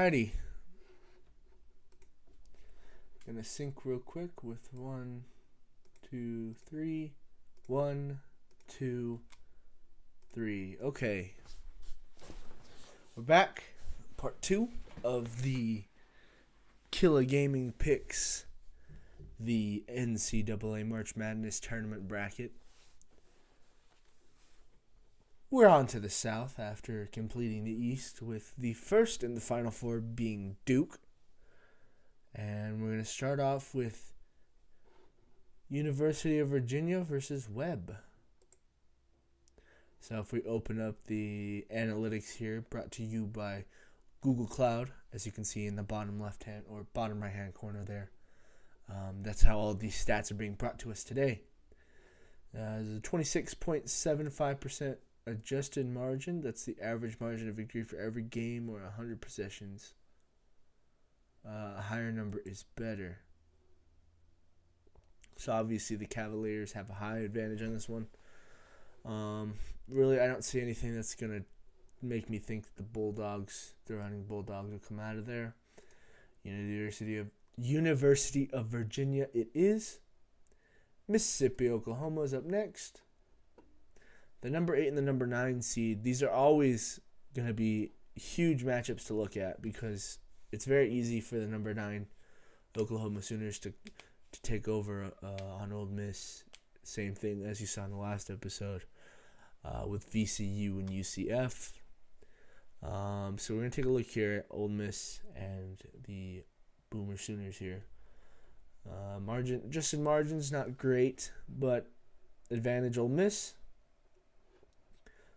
Alrighty. Gonna sync real quick with 1, 2, 3. 1, 2, 3. Okay. We're back. Part 2 of the Killa Gaming Picks, the NCAA March Madness Tournament bracket. We're on to the South after completing the East, with the first in the Final Four being Duke. And we're going to start off with University of Virginia versus Webb. So if we open up the analytics here, brought to you by Google Cloud, as you can see in the bottom left-hand or bottom right-hand corner there. That's how all these stats are being brought to us today. There's a 26.75% adjusted margin. That's the average margin of victory for every game or 100 possessions. A higher number is better. So obviously the Cavaliers have a high advantage on this one. Really, I don't see anything that's going to make me think that the surrounding Bulldogs will come out of there. University of Virginia it is. Mississippi, Oklahoma is up next. The number 8 and the number 9 seed, these are always going to be huge matchups to look at because it's very easy for the number 9 Oklahoma Sooners to take over on Ole Miss. Same thing as you saw in the last episode with VCU and UCF. So we're going to take a look here at Ole Miss and the Boomer Sooners here. Adjusted margin's not great, but advantage Ole Miss.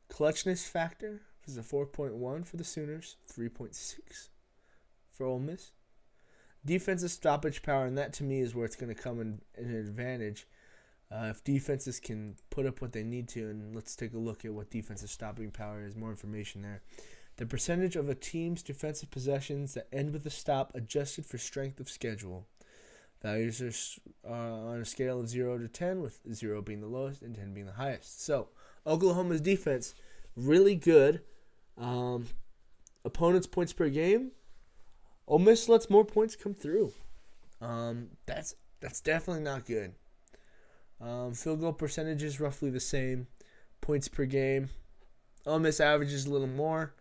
Clutchness factor is a 4.1 for the Sooners, 3.6 for Ole Miss. Defensive stoppage power, and that to me is where it's going to come in an advantage. If defenses can put up what they need to, and let's take a look at what defensive stopping power is, more information there. The percentage of a team's defensive possessions that end with a stop adjusted for strength of schedule. Values are on a scale of 0 to 10, with 0 being the lowest and 10 being the highest. So, Oklahoma's defense, really good. Opponents' points per game. Ole Miss lets more points come through. That's definitely not good. Field goal percentage is roughly the same. Points per game. Ole Miss averages a little more,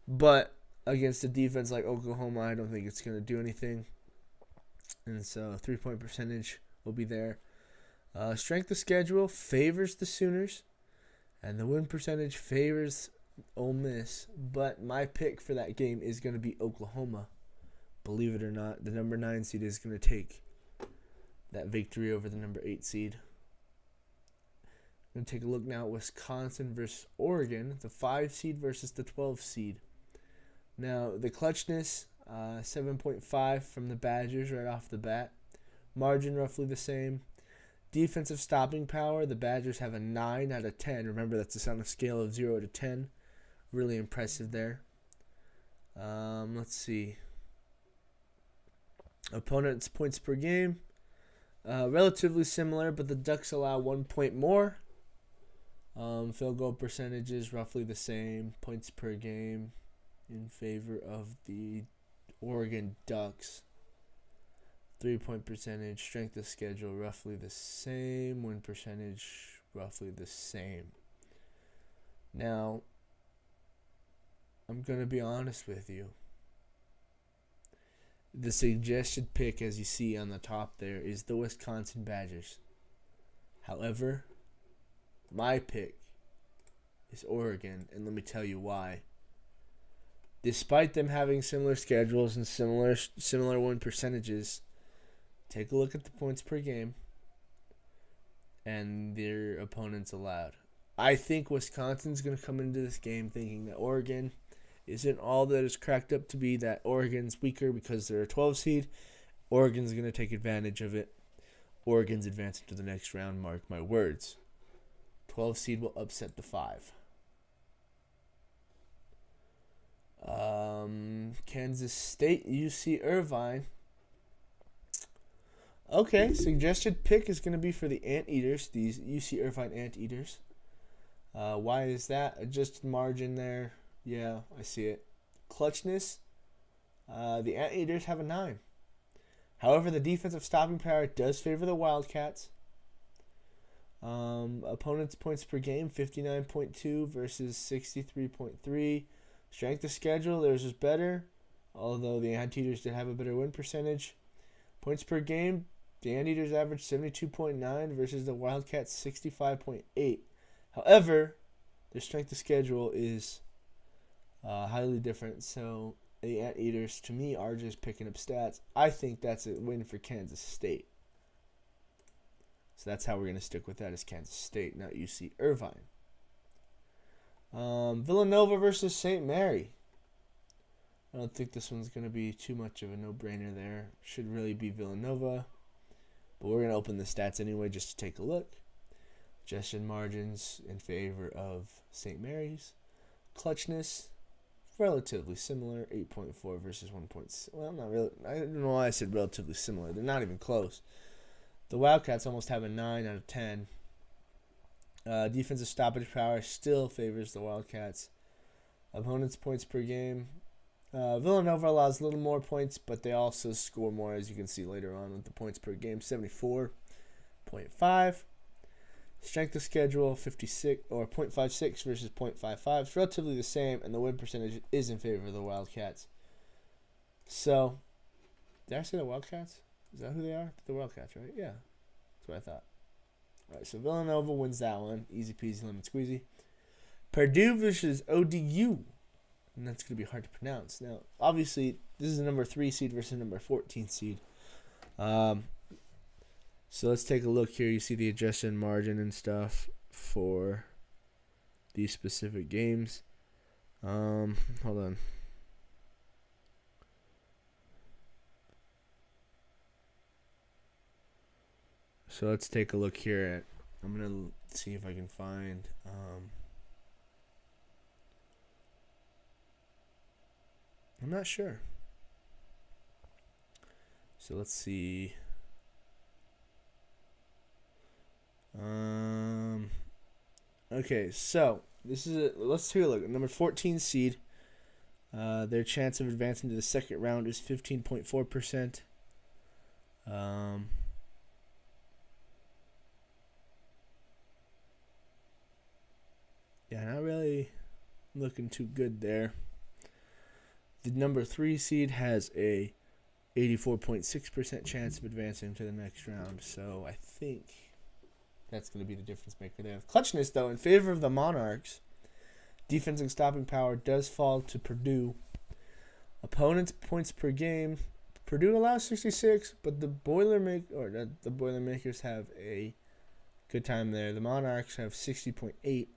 but against a defense like Oklahoma, I don't think it's going to do anything. And so 3-point percentage will be there. Strength of schedule favors the Sooners, and the win percentage favors Ole Miss. But my pick for that game is going to be Oklahoma. Believe it or not, the number 9 seed is going to take that victory over the number 8 seed. I'm going to take a look now at Wisconsin versus Oregon, the 5 seed versus the 12 seed. Now, the clutchness, 7.5 from the Badgers right off the bat. Margin roughly the same. Defensive stopping power, the Badgers have a 9 out of 10. Remember, that's on a scale of 0 to 10. Really impressive there. Let's see. Opponents' points per game, relatively similar, but the Ducks allow 1 point more. Field goal percentages roughly the same. Points per game in favor of the Oregon Ducks. 3-point percentage, strength of schedule roughly the same. Win percentage roughly the same. Now, I'm going to be honest with you. The suggested pick, as you see on the top there, is the Wisconsin Badgers. However, my pick is Oregon, and let me tell you why. Despite them having similar schedules and similar win percentages, take a look at the points per game and their opponents allowed. I think Wisconsin's going to come into this game thinking that Oregon isn't all that it's cracked up to be, that Oregon's weaker because they're a 12 seed. Oregon's going to take advantage of it. Oregon's advancing to the next round, mark my words. 12 seed will upset the 5. Kansas State, UC Irvine. Okay, suggested pick is going to be for the Anteaters, these UC Irvine Anteaters. Why is that? Adjusted margin there. Yeah, I see it. Clutchness, The Anteaters have a 9. However, the defensive stopping power does favor the Wildcats. Opponents' points per game, 59.2 versus 63.3. Strength of schedule, theirs was better, although the Anteaters did have a better win percentage. Points per game, the Anteaters averaged 72.9 versus the Wildcats 65.8. However, their strength of schedule is highly different, so the Anteaters, to me, are just picking up stats. I think that's a win for Kansas State. So that's how we're going to stick with that, as Kansas State, not UC Irvine. Villanova versus St. Mary. I don't think this one's going to be too much of a no-brainer there. Should really be Villanova. But we're going to open the stats anyway just to take a look. Suggestion margins in favor of St. Mary's. Clutchness, relatively similar. 8.4 versus 1. Well, not really. I don't know why I said relatively similar. They're not even close. The Wildcats almost have a 9 out of 10. Defensive stoppage power still favors the Wildcats. Opponents' points per game. Villanova allows a little more points, but they also score more, as you can see later on with the points per game, 74.5. Strength of schedule, 56 or 0.56 versus 0.55. It's relatively the same, and the win percentage is in favor of the Wildcats. So, did I say the Wildcats? Is that who they are? The Wildcats, right? Yeah, that's what I thought. All right, so Villanova wins that one. Easy peasy, lemon squeezy. Purdue versus ODU. And that's going to be hard to pronounce. Now, obviously, this is a number 3 seed versus number 14 seed. So let's take a look here. You see the adjusted margin and stuff for these specific games. Hold on. So let's take a look here at. I'm gonna see if I can find. I'm not sure. So let's see. Okay, so this is let's take a look. Number 14 seed. Their chance of advancing to the second round is 15.4%. Yeah, not really looking too good there. The number 3 seed has a 84.6% chance of advancing to the next round. So I think that's going to be the difference maker there. Clutchness, though, in favor of the Monarchs. Defense and stopping power does fall to Purdue. Opponents' points per game. Purdue allows 66, but the Boilermakers have a good time there. The Monarchs have 60.8.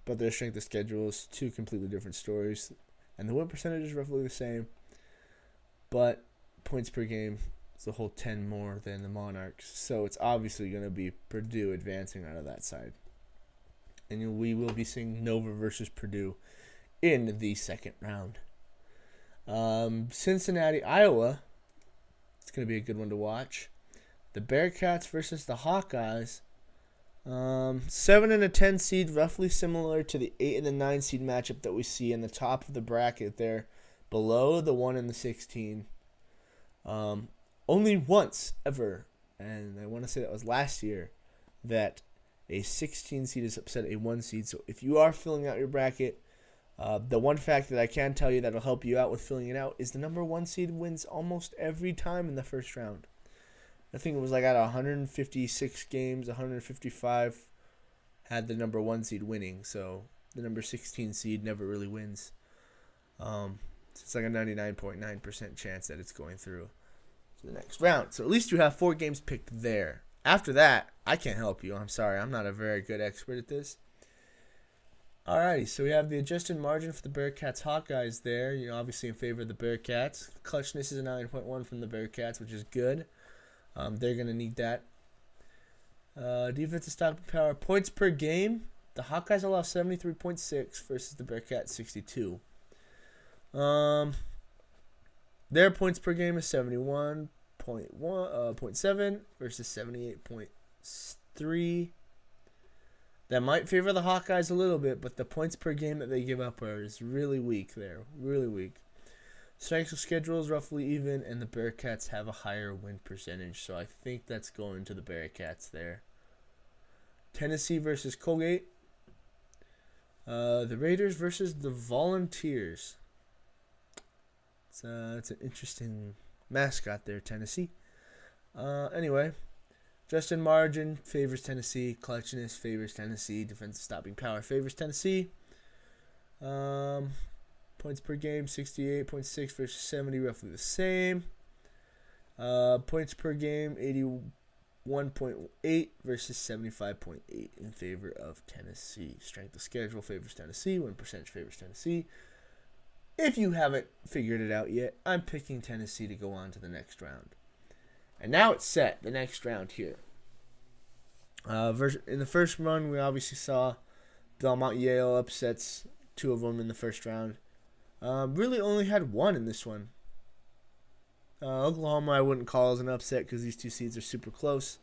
But their strength of schedule is 2 completely different stories. And the win percentage is roughly the same. But points per game is a whole 10 more than the Monarchs. So it's obviously going to be Purdue advancing out of that side. And we will be seeing Nova versus Purdue in the second round. Cincinnati, Iowa. It's going to be a good one to watch. The Bearcats versus the Hawkeyes. 7 and a 10 seed, roughly similar to the 8 and the 9 seed matchup that we see in the top of the bracket there, below the 1 and the 16. Only once ever, and I want to say that was last year, that a 16 seed is upset a 1 seed. So if you are filling out your bracket, the one fact that I can tell you that will help you out with filling it out is the number 1 seed wins almost every time in the first round. I think it was like out of 156 games, 155 had the number 1 seed winning. So the number 16 seed never really wins. So it's like a 99.9% chance that it's going through to the next round. So at least you have 4 games picked there. After that, I can't help you. I'm sorry. I'm not a very good expert at this. Alrighty, so we have the adjusted margin for the Bearcats Hawkeyes there. You're obviously in favor of the Bearcats. Clutchness is a 9.1 from the Bearcats, which is good. They're going to need that. Defensive stopping power. Points per game. The Hawkeyes allow 73.6 versus the Bearcats 62. Their points per game is 71.7 versus 78.3. That might favor the Hawkeyes a little bit, but the points per game that they give up is really weak there. Really weak. Strength of schedule is roughly even, and the Bearcats have a higher win percentage, so I think that's going to the Bearcats there. Tennessee versus Colgate. The Raiders versus the Volunteers. It's an interesting mascot there, Tennessee. Anyway, Justin Margin favors Tennessee. Clutchness favors Tennessee. Defensive stopping power favors Tennessee. Points per game, 68.6 versus 70, roughly the same. Points per game, 81.8 versus 75.8 in favor of Tennessee. Strength of schedule favors Tennessee. Win percentage favors Tennessee. If you haven't figured it out yet, I'm picking Tennessee to go on to the next round. And now it's set, the next round here. In the first run, we obviously saw Belmont Yale upsets 2 of them in the first round. Really only had 1 in this one. Oklahoma I wouldn't call as an upset because these 2 seeds are super close.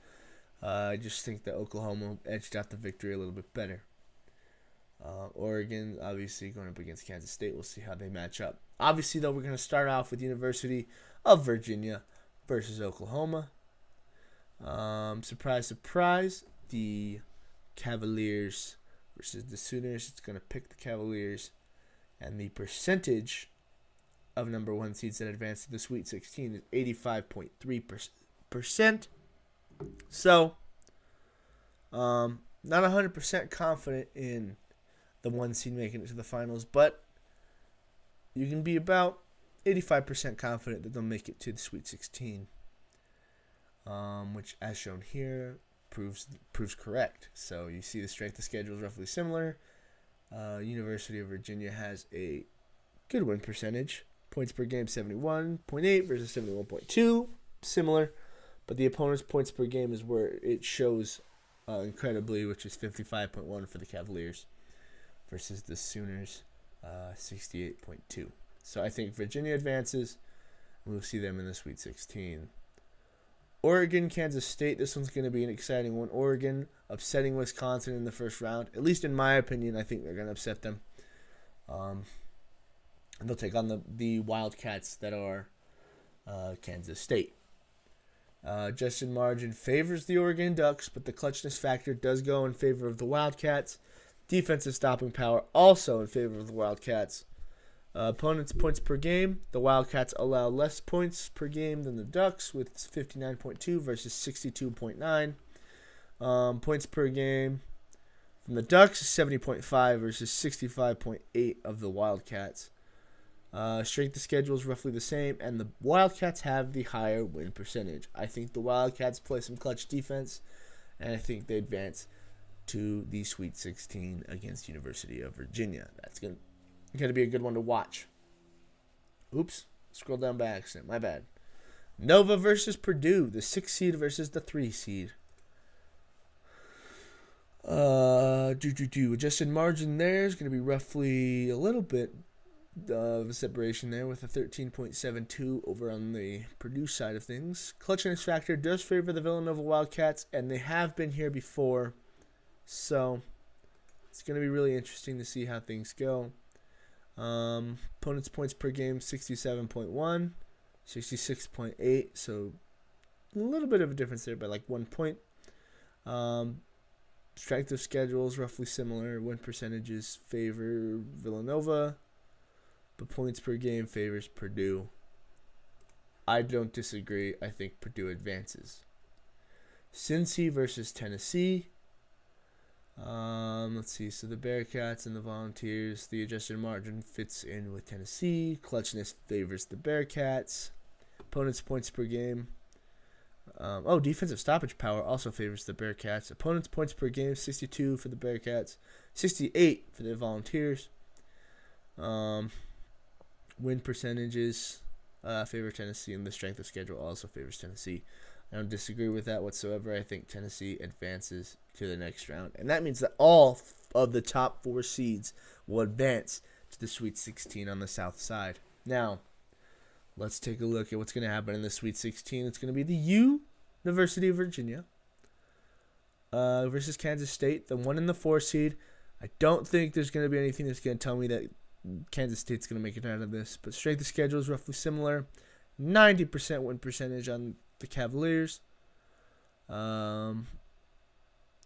I just think that Oklahoma edged out the victory a little bit better. Oregon obviously going up against Kansas State. We'll see how they match up. Obviously, though, we're going to start off with University of Virginia versus Oklahoma. Surprise, surprise. The Cavaliers versus the Sooners. It's going to pick the Cavaliers. And the percentage of number 1 seeds that advance to the Sweet 16 is 85.3%. So, not 100% confident in the 1 seed making it to the finals, but you can be about 85% confident that they'll make it to the Sweet 16, which, as shown here, proves correct. So you see the strength of schedule is roughly similar. University of Virginia has a good win percentage. Points per game, 71.8 versus 71.2. Similar, but the opponent's points per game is where it shows incredibly, which is 55.1 for the Cavaliers versus the Sooners, 68.2. So I think Virginia advances, and we'll see them in the Sweet 16. Oregon, Kansas State. This one's going to be an exciting one. Oregon upsetting Wisconsin in the first round. At least in my opinion, I think they're going to upset them. And they'll take on the Wildcats that are Kansas State. Justin Margin favors the Oregon Ducks, but the clutchness factor does go in favor of the Wildcats. Defensive stopping power also in favor of the Wildcats. Opponents' points per game. The Wildcats allow less points per game than the Ducks with 59.2 versus 62.9. Points per game from the Ducks is 70.5 versus 65.8 of the Wildcats. Strength of schedule is roughly the same, and the Wildcats have the higher win percentage. I think the Wildcats play some clutch defense, and I think they advance to the Sweet 16 against University of Virginia. That's going to be a good one to watch. Oops, scroll down by accident. My bad. Nova versus Purdue, the 6 seed versus the 3 seed. Adjusted margin there is going to be roughly a little bit of a separation there with a 13.72 over on the Purdue side of things. Clutchness factor does favor the Villanova Wildcats, and they have been here before. So it's going to be really interesting to see how things go. Opponents' points per game, 67.1, 66.8. So a little bit of a difference there by like 1 point. Strength of schedule is roughly similar. Win percentages favor Villanova, but points per game favors Purdue. I don't disagree. I think Purdue advances. Cincy versus Tennessee. Let's see. So the Bearcats and the Volunteers. The adjusted margin fits in with Tennessee. Clutchness favors the Bearcats. Opponents' points per game. Defensive stoppage power also favors the Bearcats. Opponents' points per game, 62 for the Bearcats, 68 for the Volunteers. Win percentages favor Tennessee, and the strength of schedule also favors Tennessee. I don't disagree with that whatsoever. I think Tennessee advances to the next round, and that means that all of the top 4 seeds will advance to the Sweet 16 on the south side. Now, let's take a look at what's going to happen in the Sweet 16. It's going to be the University of Virginia versus Kansas State, the 1 and the 4 seed. I don't think there's going to be anything that's going to tell me that Kansas State's going to make it out of this. But strength of schedule is roughly similar. 90% win percentage on the Cavaliers. Yada,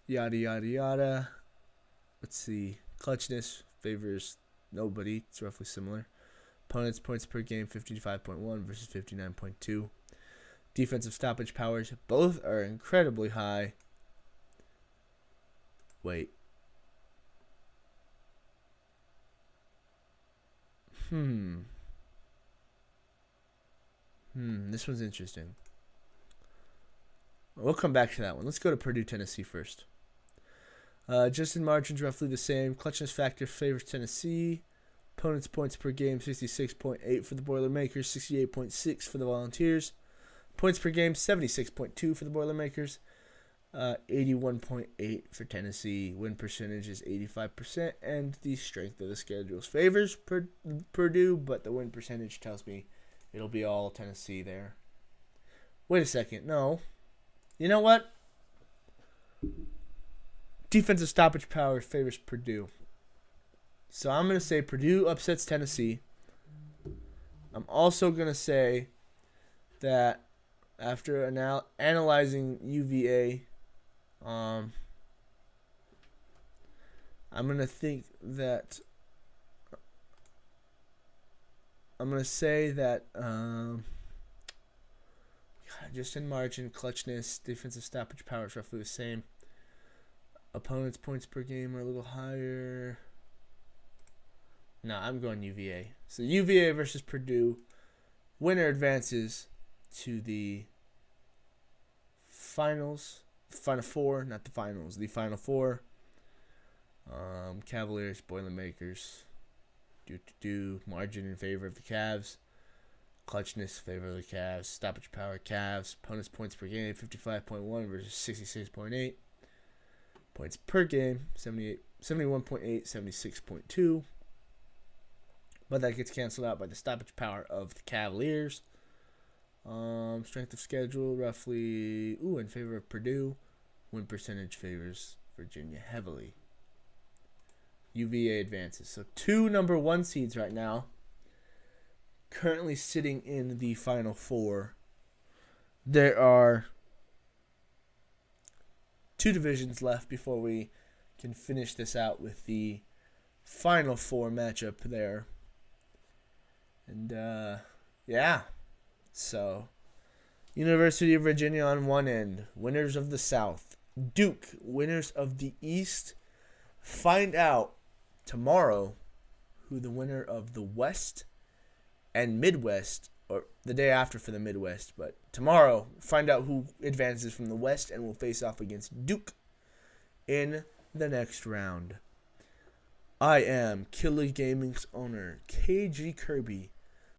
yada, yada. Let's see. Clutchness favors nobody. It's roughly similar. Opponents' points per game, 55.1 versus 59.2. Defensive stoppage powers, both are incredibly high. Wait. This one's interesting. We'll come back to that one. Let's go to Purdue, Tennessee first. Just in margins, roughly the same. Clutchness factor favors Tennessee. Opponents' points per game, 66.8 for the Boilermakers, 68.6 for the Volunteers. Points per game, 76.2 for the Boilermakers, 81.8 for Tennessee. Win percentage is 85%, and the strength of the schedule favors Purdue, but the win percentage tells me it'll be all Tennessee there. Wait a second. No. You know what? Defensive stoppage power favors Purdue. So I'm going to say Purdue upsets Tennessee. I'm also going to say that after analyzing UVA, I'm going to think that I'm going to say that just in margin, clutchness, defensive stoppage power is roughly the same. Opponents' points per game are a little higher. No, I'm going UVA. So UVA versus Purdue. Winner advances to the finals. Final four, not the finals. The Final Four. Cavaliers, Boilermakers. Margin in favor of the Cavs. Clutchness, favor of the Cavs. Stoppage power, Cavs. Opponents' points per game, 55.1 versus 66.8. Points per game, 71.8, 76.2. But that gets canceled out by the stoppage power of the Cavaliers. Strength of schedule, roughly, in favor of Purdue. Win percentage favors Virginia heavily. UVA advances. So 2 number 1 seeds right now. Currently sitting in the Final Four. There are 2 divisions left before we can finish this out with the Final Four matchup there. And, yeah. So, University of Virginia on one end. Winners of the South. Duke, winners of the East. Find out tomorrow who the winner of the West and Midwest, or the day after for the Midwest, but tomorrow, find out who advances from the West and will face off against Duke in the next round. I am Killa Gaming's owner, KG Kirby,